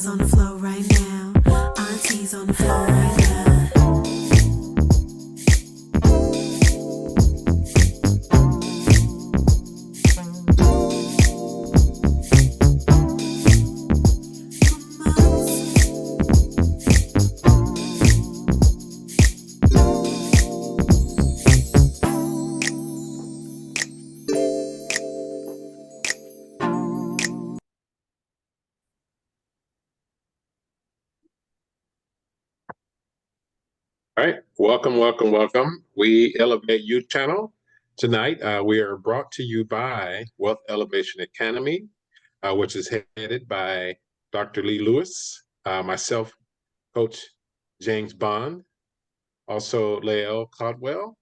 Grandma's on the floor right now. Auntie's on the floor right now. All right, welcome. We Elevate Youth Channel. Tonight, we are brought to you by Wealth Elevation Academy, which is headed by Dr. Lee Lewis, myself, Coach James Bond, also Lael Caldwell,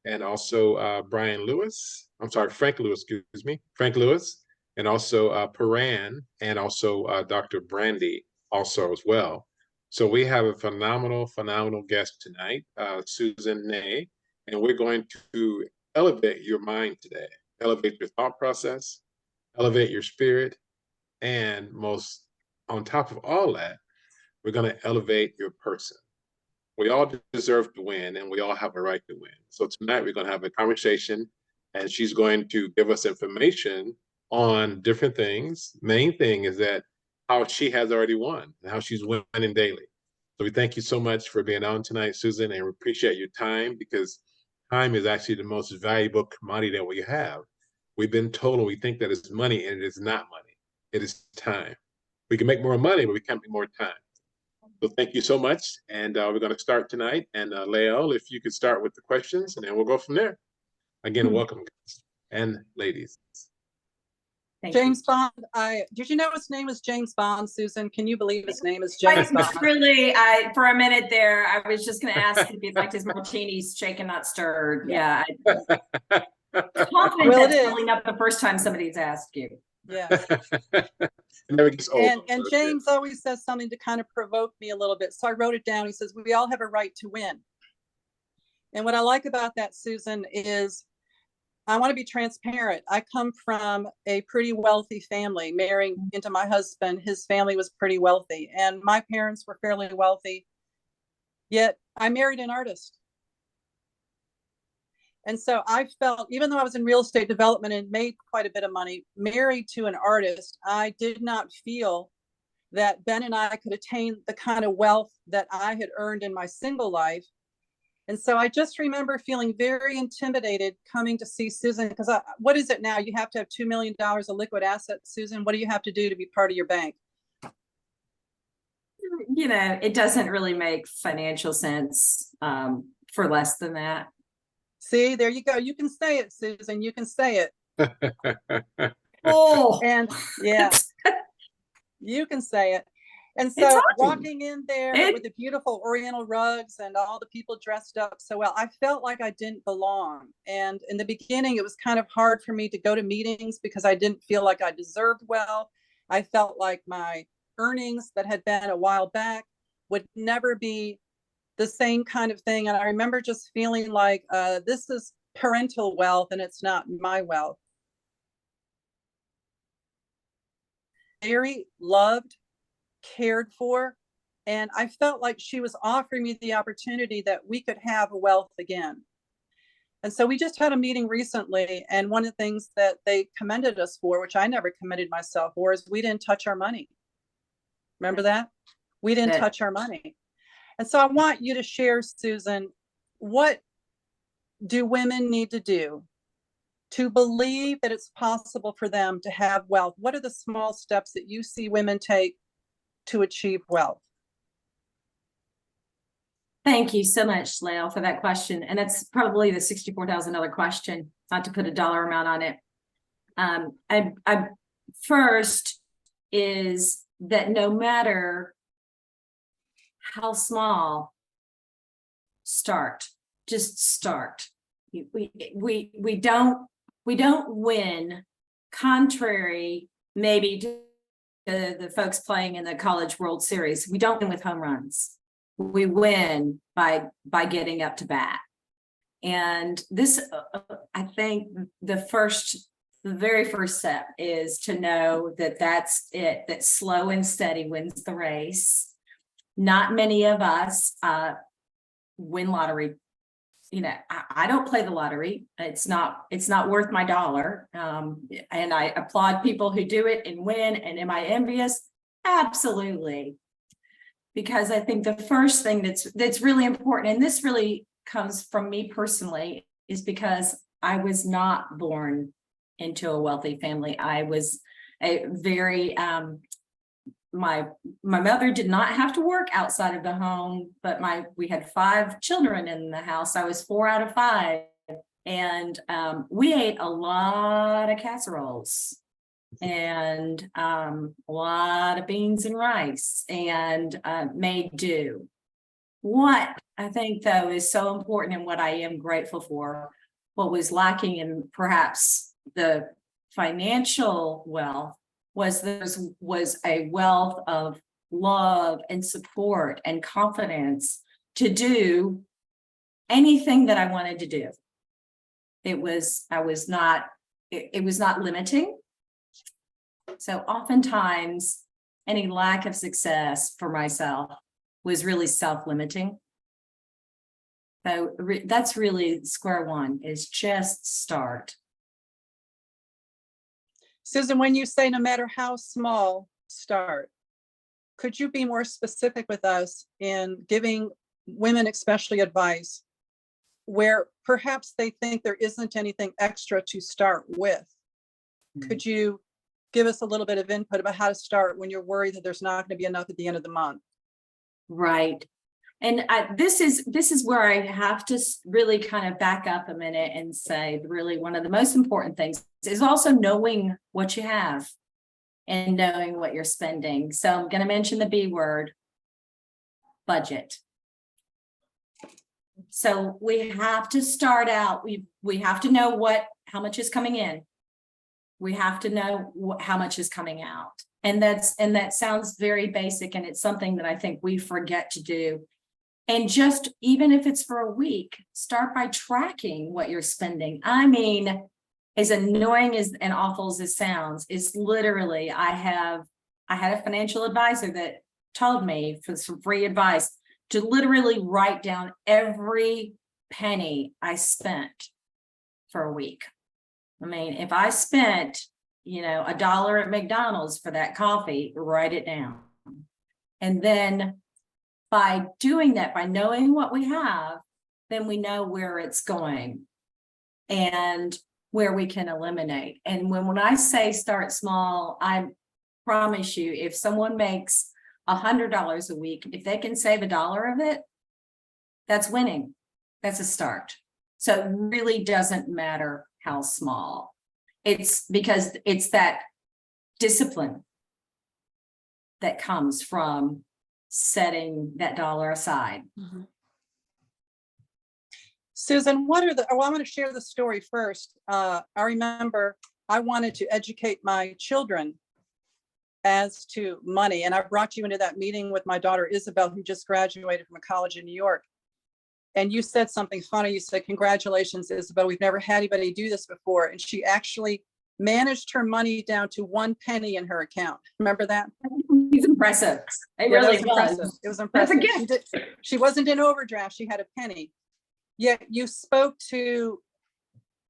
and also Frank Lewis, Frank Lewis, and also Paran, and also Dr. Brandy also as well. So we have a phenomenal guest tonight, Susan Ney, and we're going to elevate your mind today, elevate your thought process, elevate your spirit, and most on top of all that, we're going to elevate your person. We all deserve to win, and we all have a right to win. So tonight we're going to have a conversation, and she's going to give us information on different things. Main thing is that how she has already won and how she's winning daily. So we thank you so much for being on tonight, Susan, and we appreciate your time, because time is actually the most valuable commodity that we have. We've been told and we think that it's money, and it is not money. It is time. We can make more money, but we can't make more time. So thank you so much. And we're going to start tonight. And Lael, if you could start with the questions, and then we'll go from there. Again, welcome, guys and ladies. James Bond. Did you know his name was James Bond, Susan? Can you believe his name is James Bond? Really, for a minute there, I was just going to ask if you'd like his martinis shaken, not stirred. Yeah. Confident Well, that's filling up the first time somebody's asked you. Yeah. And James always says something to kind of provoke me a little bit. So I wrote it down. He says, we all have a right to win. And what I like about that, Susan, is I want to be transparent. I come from a pretty wealthy family. Marrying into my husband, his family was pretty wealthy, and my parents were fairly wealthy. Yet I married an artist. And so I felt, even though I was in real estate development and made quite a bit of money, married to an artist, I did not feel that Ben and I could attain the kind of wealth that I had earned in my single life. And so I just remember feeling very intimidated coming to see Susan, because what is it now? You have to have $2 million of liquid assets, Susan. What do you have to do to be part of your bank? You know, it doesn't really make financial sense for less than that. See, there you go. You can say it, Susan. You can say it. Oh, and yeah, you can say it. And so walking in there with the beautiful Oriental rugs and all the people dressed up so well, I felt like I didn't belong. And in the beginning, it was kind of hard for me to go to meetings because I didn't feel like I deserved wealth. I felt like my earnings that had been a while back would never be the same kind of thing. And I remember just feeling like this is parental wealth and it's not my wealth. Very loved, cared for, and I felt like she was offering me the opportunity that we could have wealth again. And so we just had a meeting recently, and one of the things that they commended us for, which I never commended myself for, is we didn't touch our money. Remember that? We didn't touch our money. And so I want you to share, Susan, what do women need to do to believe that it's possible for them to have wealth? What are the small steps that you see women take to achieve wealth? Thank you so much, Lael, for that question. And that's probably the $64,000 question, not to put a dollar amount on it. I first is that no matter how small, just start. We don't win, contrary maybe to the folks playing in the College World Series. We don't win with home runs. We win by getting up to bat. And this, I think the first the very first step is to know that that's it, that slow and steady wins the race. Not many of us win lottery. You know, I don't play the lottery. It's not worth my dollar. And I applaud people who do it and win. And am I envious? Absolutely. Because I think the first thing that's really important, and this really comes from me personally, is because I was not born into a wealthy family. I was a very my mother did not have to work outside of the home, but we had 5 children in the house. I was 4 out of 5, and we ate a lot of casseroles and a lot of beans and rice, and made do. What I think, though, is so important, and what I am grateful for, what was lacking in perhaps the financial wealth, was there was a wealth of love and support and confidence to do anything that I wanted to do. It was not limiting. So oftentimes any lack of success for myself was really self-limiting. So that's really square one, is just start. Susan, when you say no matter how small, start, could you be more specific with us in giving women especially advice where perhaps they think there isn't anything extra to start with? Could you give us a little bit of input about how to start when you're worried that there's not going to be enough at the end of the month? Right. And this is where I have to really kind of back up a minute and say, really, one of the most important things is also knowing what you have and knowing what you're spending. So I'm going to mention the B word, budget. So we have to start out, we have to know how much is coming in. We have to know how much is coming out. And that sounds very basic, and it's something that I think we forget to do. And just, even if it's for a week, start by tracking what you're spending. I mean, as annoying as and awful as this sounds, is literally, I had a financial advisor that told me, for some free advice, to literally write down every penny I spent for a week. I mean, if I spent, $1 at McDonald's for that coffee, write it down. And then by doing that, by knowing what we have, then we know where it's going and where we can eliminate. And when I say start small, I promise you, if someone makes $100 a week, if they can save $1 of it, that's winning. That's a start. So it really doesn't matter how small. It's because it's that discipline that comes from setting that dollar aside. Mm-hmm. Susan, I'm going to share the story first. I remember I wanted to educate my children as to money, and I brought you into that meeting with my daughter Isabel, who just graduated from a college in New York. And you said something funny. You said, "Congratulations, Isabel. We've never had anybody do this before." And she actually managed her money down to 1 penny in her account. Remember that? It's impressive. It really was. Impressive. It was impressive. She wasn't in overdraft. She had a penny. Yet you spoke to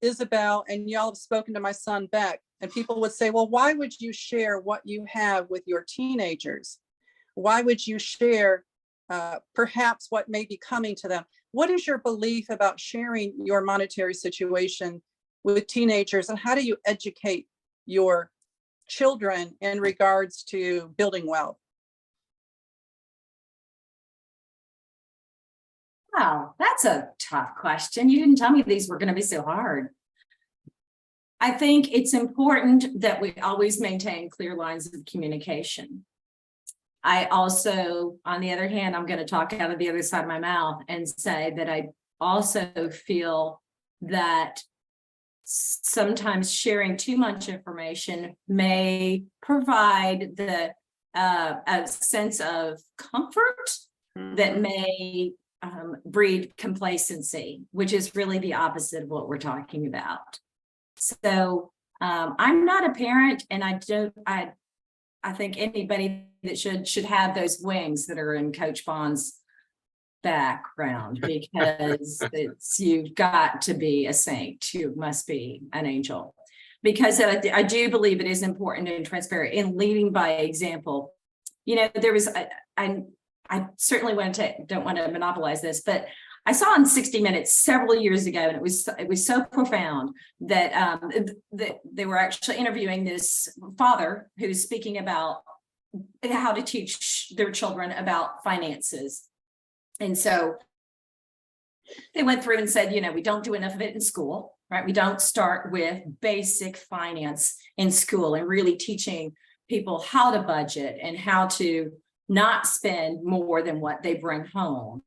Isabel, and y'all have spoken to my son Beck. And people would say, well, why would you share what you have with your teenagers? Why would you share perhaps what may be coming to them? What is your belief about sharing your monetary situation with teenagers, and how do you educate your children in regards to building wealth? Wow, that's a tough question. You didn't tell me these were going to be so hard. I think it's important that we always maintain clear lines of communication. I also, on the other hand, I'm going to talk out of the other side of my mouth and say that I also feel that sometimes sharing too much information may provide a sense of comfort that may breed complacency, which is really the opposite of what we're talking about. So I'm not a parent, and I think anybody that should have those wings that are in Coach Bond's background, because you've got to be a saint. You must be an angel, because I do believe it is important and transparent in leading by example. You know, there was I certainly don't want to monopolize this, but I saw in 60 Minutes several years ago, and it was so profound that that they were actually interviewing this father who's speaking about how to teach their children about finances. And so they went through and said, you know, we don't do enough of it in school, right? We don't start with basic finance in school and really teaching people how to budget and how to not spend more than what they bring home.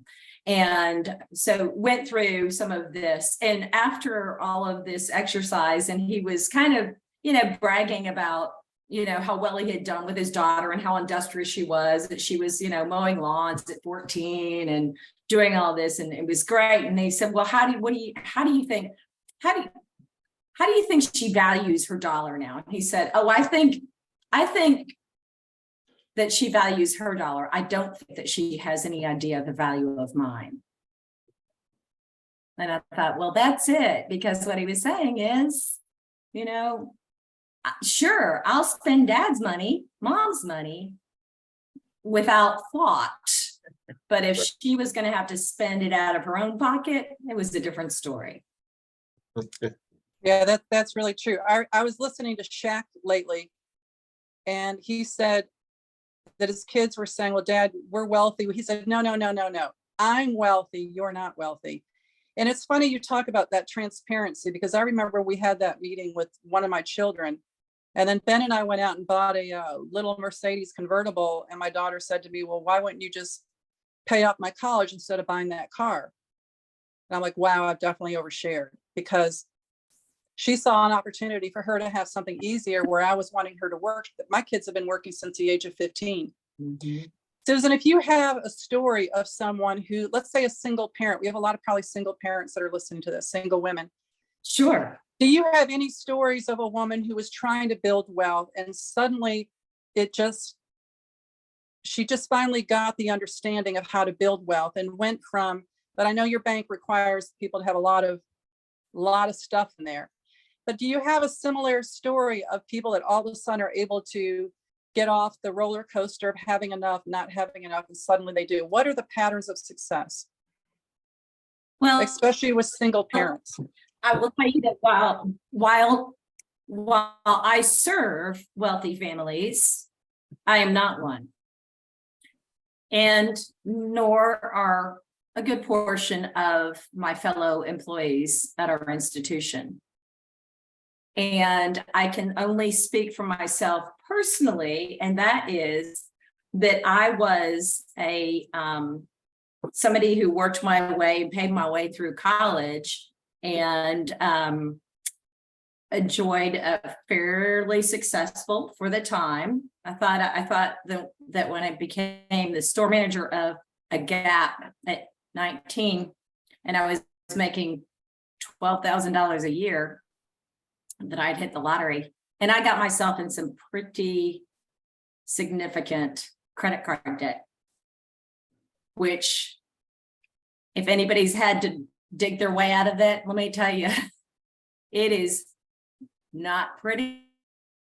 And so went through some of this, and after all of this exercise, and he was kind of, you know, bragging about, you know, how well he had done with his daughter and how industrious she was, that she was, you know, mowing lawns at 14 and doing all this, and it was great. And they said, well, how do you think she values her dollar now? And he said, oh, I think that she values her dollar. I don't think that she has any idea of the value of mine. And I thought, well, that's it, because what he was saying is, you know, sure, I'll spend dad's money, mom's money without thought. But if she was going to have to spend it out of her own pocket, it was a different story. Yeah, that's really true. I was listening to Shaq lately, and he said that his kids were saying, well, Dad, we're wealthy. He said, no. I'm wealthy. You're not wealthy. And it's funny you talk about that transparency, because I remember we had that meeting with one of my children. And then Ben and I went out and bought a little Mercedes convertible. And my daughter said to me, well, why wouldn't you just pay off my college instead of buying that car? And I'm like, wow, I've definitely overshared, because she saw an opportunity for her to have something easier where I was wanting her to work. My kids have been working since the age of 15. Mm-hmm. Susan, if you have a story of someone who, let's say a single parent, we have a lot of probably single parents that are listening to this, single women. Sure. Do you have any stories of a woman who was trying to build wealth and suddenly she just finally got the understanding of how to build wealth and went from, but I know your bank requires people to have a lot of stuff in there. But do you have a similar story of people that all of a sudden are able to get off the roller coaster of having enough, not having enough, and suddenly they do? What are the patterns of success? Well, especially with single parents. I will tell you that while I serve wealthy families, I am not one. And nor are a good portion of my fellow employees at our institution. And I can only speak for myself personally, and that is that I was somebody who worked my way and paid my way through college, and enjoyed a fairly successful, for the time. I thought that when I became the store manager of a Gap at 19, and I was making $12,000 a year, that I'd hit the lottery. And I got myself in some pretty significant credit card debt, which, if anybody's had to dig their way out of it, let me tell you, it is not pretty,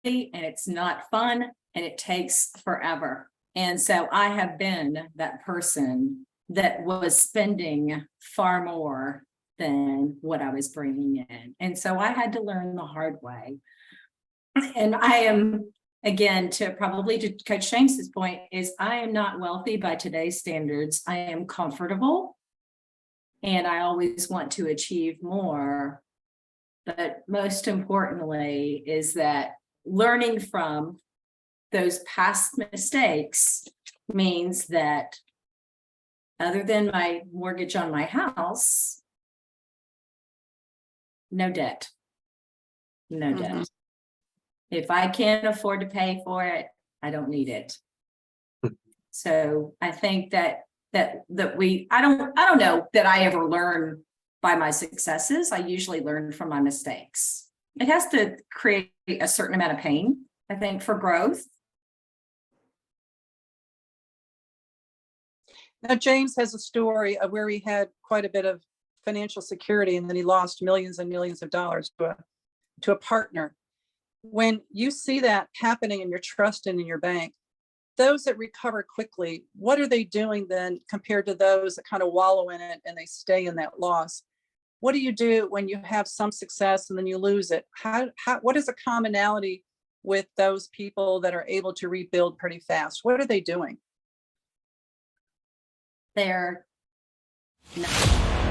and it's not fun, and it takes forever. And so I have been that person that was spending far more than what I was bringing in. And so I had to learn the hard way. And I am, again, to Coach Shanks's point, is I am not wealthy by today's standards. I am comfortable, and I always want to achieve more. But most importantly is that learning from those past mistakes means that, other than my mortgage on my house, no debt. No debt. If I can't afford to pay for it, I don't need it. So I think that I don't know that I ever learn by my successes. I usually learn from my mistakes. it has to create a certain amount of pain, I think, for growth. Now, James has a story of where he had quite a bit of financial security and then he lost millions and millions of dollars to a partner. When you see that happening and you're trusting in your bank, those that recover quickly, what are they doing then compared to those that kind of wallow in it and they stay in that loss? What do you do when you have some success and then you lose it? What is a commonality with those people that are able to rebuild pretty fast? What are they doing? They're not